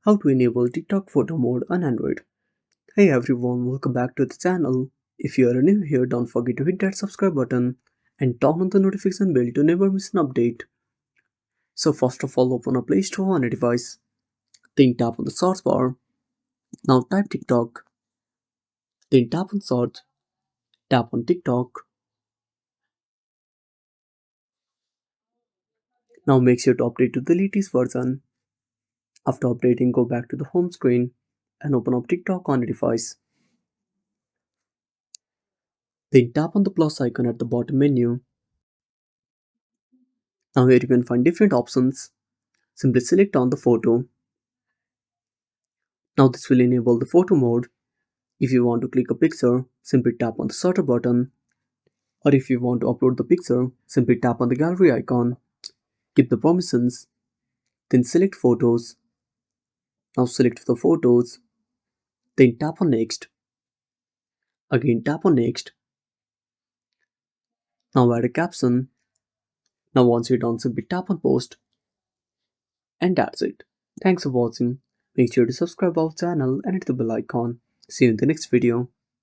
How to enable TikTok photo mode on Android. Hey everyone, welcome back to the channel. If you are new here, don't forget to hit that subscribe button and turn on the notification bell to never miss an update. So first of all, open a Play Store on a device. Then tap on the search bar. Now type TikTok. Then tap on search. Tap on TikTok. Now make sure to update to the latest version. After updating, go back to the home screen and open up TikTok on a device. Then tap on the plus icon at the bottom menu. Now here you can find different options. Simply select on the photo. Now this will enable the photo mode. If you want to click a picture, simply tap on the shutter button. Or if you want to upload the picture, simply tap on the gallery icon. Keep the permissions. Then select photos. Now select the photos. Then tap on next. Again tap on next. Now add a caption. Now once you're done, simply tap on post. And that's it. Thanks for watching. Make sure to subscribe our channel and hit the bell icon. See you in the next video.